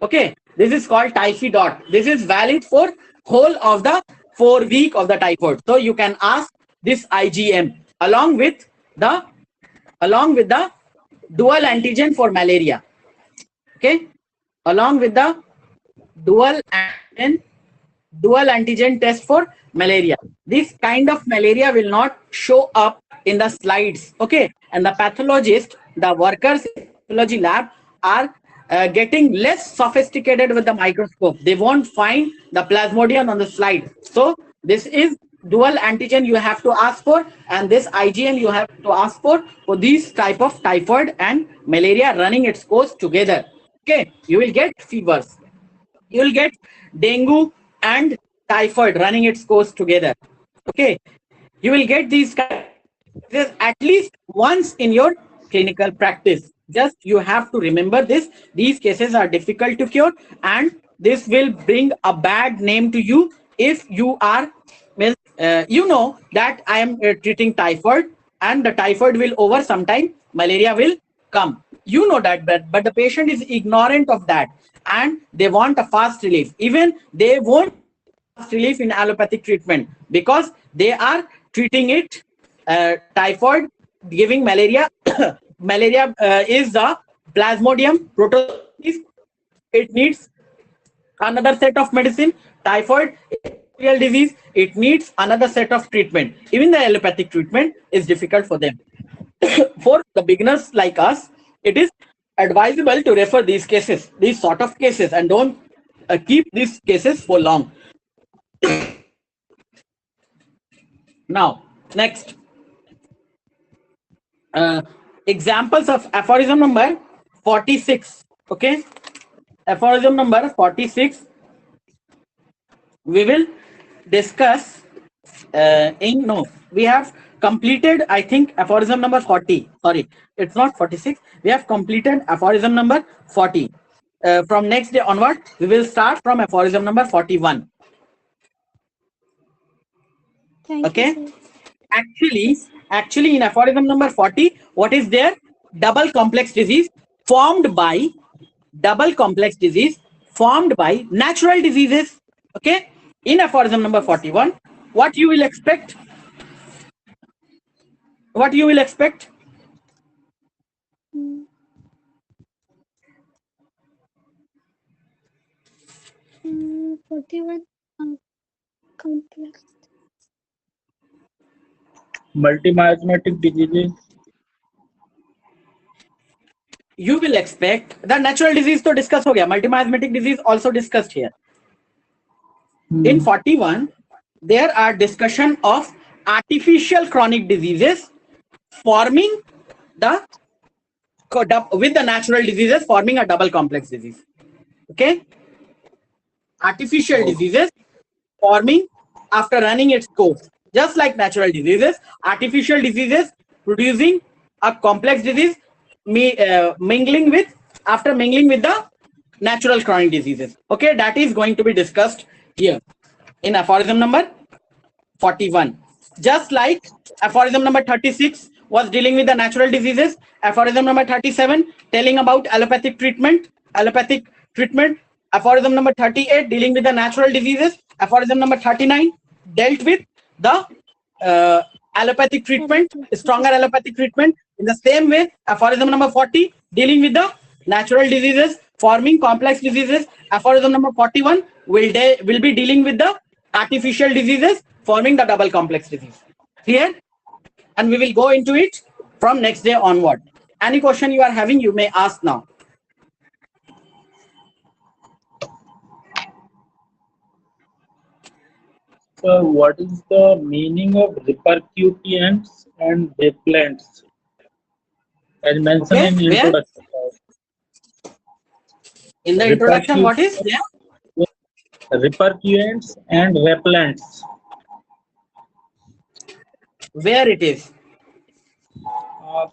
Okay, this is called Typhi dot. This is valid for whole of the 4 week of the typhoid. So you can ask this IgM the along with the dual antigen for malaria. Okay, along with the dual antigen dual antigen test for malaria. This kind of malaria will not show up in the slides. Okay, and the pathologist, the workers in the pathology lab are getting less sophisticated with the microscope. They won't find the plasmodium on the slide. So this is dual antigen you have to ask for, and this IgM you have to ask for these type of typhoid and malaria running its course together. Okay, you will get fevers. You will get dengue and typhoid running its course together. Okay, you will get these cases at least once in your clinical practice. Just you have to remember this. These cases are difficult to cure, and this will bring a bad name to you if you are well, you know that I am treating typhoid and the typhoid will over sometime, malaria will come. You know that, but the patient is ignorant of that and they want a fast relief. Even they won't fast relief in allopathic treatment because they are treating it typhoid, giving malaria. Malaria is the plasmodium protozoa. It needs another set of medicine. Typhoid is a real disease. It needs another set of treatment. Even the allopathic treatment is difficult for them. For the beginners like us, it is advisable to refer these cases, these sort of cases, and don't keep these cases for long. Now, next, examples of aphorism number 46. Okay, aphorism number 46. We will discuss we have completed, I think, aphorism number 40. Sorry, it's not 46. We have completed aphorism number 40. From next day onward, we will start from aphorism number 41. Thank Okay. you, sir. Actually, in aphorism number 40, what is there? Double complex disease formed by natural diseases. Okay. In aphorism number 41, what you will expect? What you will expect? Mm, 41 complex. Multi-miasmatic diseases. You will expect the natural disease to discuss ho gaya. Multi-miasmatic disease also discussed here. In 41, there are discussion of artificial chronic diseases forming the with the natural diseases forming a double complex disease. Okay, artificial Oh, diseases forming after running its course, just like natural diseases. Artificial diseases producing a complex disease, mingling with the natural chronic diseases. Okay, that is going to be discussed here in aphorism number 41. Just like aphorism number 36 was dealing with the natural diseases, aphorism number 37 telling about allopathic treatment, aphorism number 38 dealing with the natural diseases, aphorism number 39 dealt with the allopathic treatment, stronger allopathic treatment. In the same way, aphorism number 40 dealing with the natural diseases forming complex diseases, aphorism number 41 will be dealing with the artificial diseases forming the double complex disease. Clear? And we will go into it from next day onward. Any question you are having, you may ask now. so what is the meaning of repercutients and repellents as mentioned Okay, in where? introduction? In the introduction, Repercu- what is there? Repercuents and repellents. Where it is? Uh,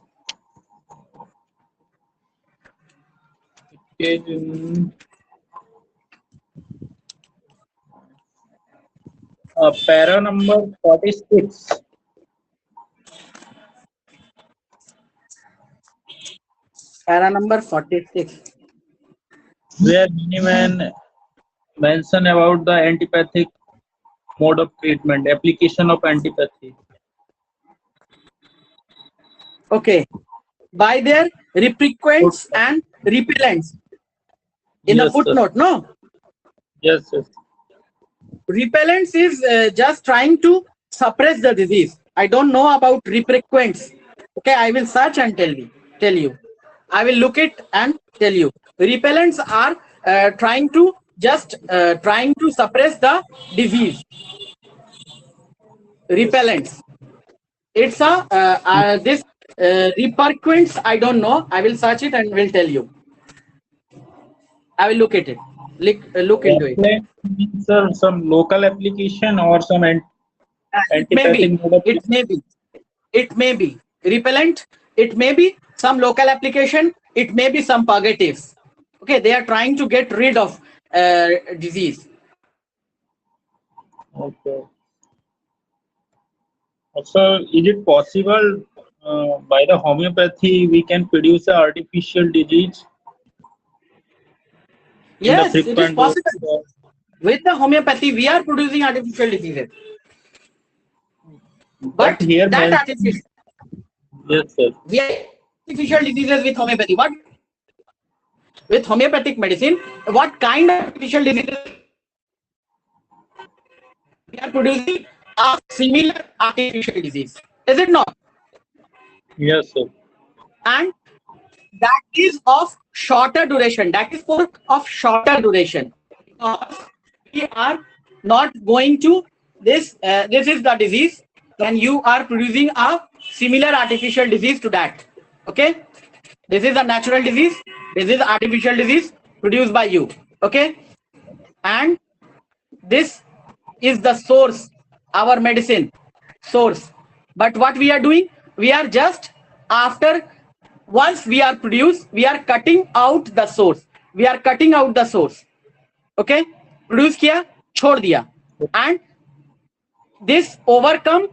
it is in para number 46. Para number 46. Where Miniman mention about the antipathic mode of treatment, application of antipathy. Okay. By their reprequents and repellents. In the Yes, sir. footnote, no? Yes, yes. Repellents is just trying to suppress the disease. I don't know about reprequents. Okay, I will search and tell you. I will look it and tell you. Repellents are trying to suppress the disease. Repellents. It's a this reperquents. I don't know. I will search it and will tell you. I will look at it. Look into it. Repellent means some local application or some It may be. antipathic mode of It may be. It may be repellent. It may be some local application. It may be some purgatives. Okay, they are trying to get rid of disease. Okay. So, is it possible by the homeopathy we can produce an artificial disease in the Yes, it is frequent dose? possible. With the homeopathy, we are producing artificial diseases. But here that mentioned, artificial, yes, sir. we are artificial diseases with homeopathy. What with homeopathic medicine? What kind of artificial diseases we are producing? A similar artificial disease, is it not? Yes, sir. And that is of shorter duration. That is for of shorter duration. Because we are not going to this. This is the disease, and you are producing a similar artificial disease to that. Okay, this is a natural disease. This is artificial disease produced by you. Okay, and this is the source, our medicine source. But what we are doing, we are just after, once we are produced, we are cutting out the source. We are cutting out the source. Okay, produce किया, छोड़ दिया, and this overcome,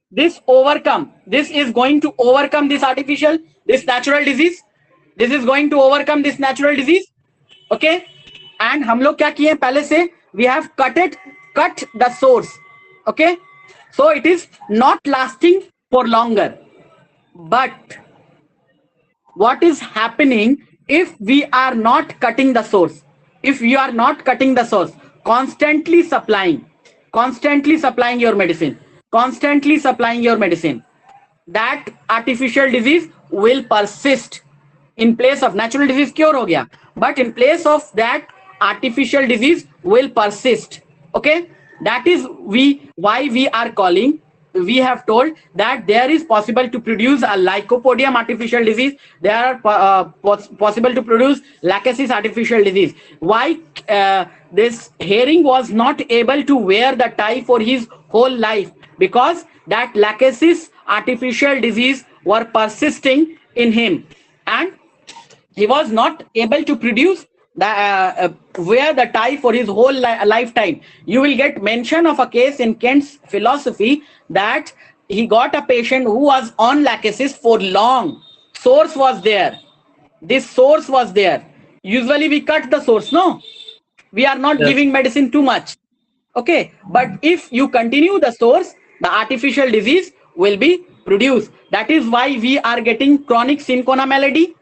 this is going to overcome this artificial, this natural disease. This is going to overcome this natural disease. Okay, and हम लोग क्या किए पहले से, we have cut the source. Okay, so it is not lasting for longer. But what is happening if we are not cutting the source? If you are not cutting the source, constantly supplying your medicine, constantly supplying your medicine, that artificial disease will persist. In place of natural disease cure ho gaya, but in place of that, artificial disease will persist. Okay, that is why we are calling, we have told that there is possible to produce a lycopodium artificial disease, there are possible to produce lachesis artificial disease. Why this herring was not able to wear the tie for his whole life? Because that lachesis artificial disease were persisting in him, and he was not able to produce the wear the tie for his whole lifetime. You will get mention of a case in Kent's philosophy that he got a patient who was on lachesis for long. Source was there. This source was there. Usually we cut the source, no? We are not Yes. giving medicine too much. Okay, but if you continue the source, the artificial disease will be produced. That is why we are getting chronic cinchona malady.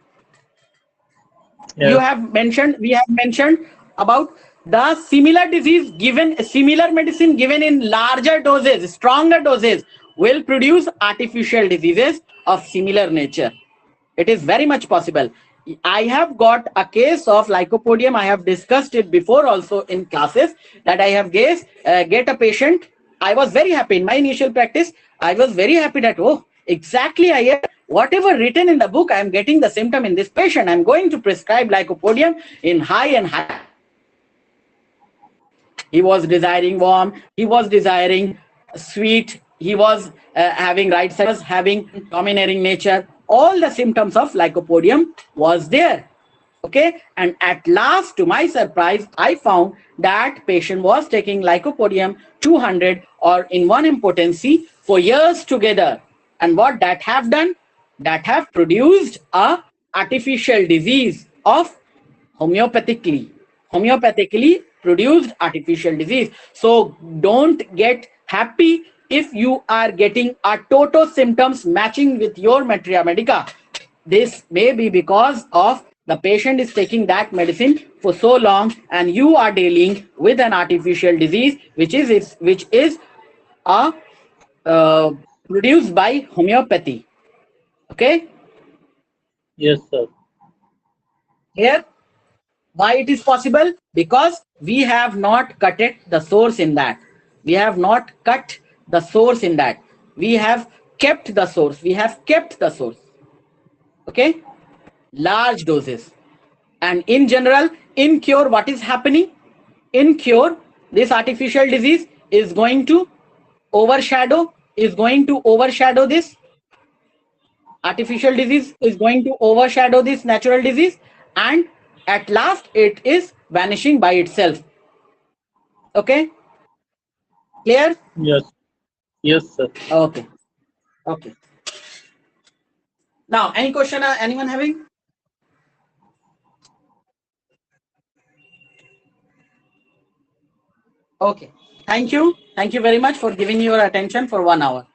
You Yes. have mentioned, we have mentioned about the similar disease given, similar medicine given in larger doses, stronger doses, will produce artificial diseases of similar nature. It is very much possible. I have got a case of lycopodium. I have discussed it before also in classes, that I have get a patient. I was very happy in my initial practice. I was very happy that, oh, exactly, I have whatever written in the book, I am getting the symptom in this patient. I am going to prescribe lycopodium in high and high. He was desiring warm, he was desiring sweet, he was having right side, was having domineering nature. All the symptoms of lycopodium was there. Okay, and at last, to my surprise, I found that patient was taking lycopodium 200 or in one impotency for years together. And what that have done? That have produced a artificial disease of homeopathically produced artificial disease. So don't get happy if you are getting a toto symptoms matching with your materia medica. This may be because of the patient is taking that medicine for so long, and you are dealing with an artificial disease which is a produced by homeopathy. Okay, Yes, sir. here why it is possible? Because we have not cut it, the source in that. We have not cut the source in that. We have kept the source. We have kept the source. Okay, large doses. And in general, in cure, what is happening? In cure, this artificial disease is going to overshadow, this artificial disease is going to overshadow this natural disease, and at last it is vanishing by itself. Okay, clear? Yes. Yes, sir. Okay, okay. Now, any question anyone having? Okay, thank you very much for giving your attention for 1 hour.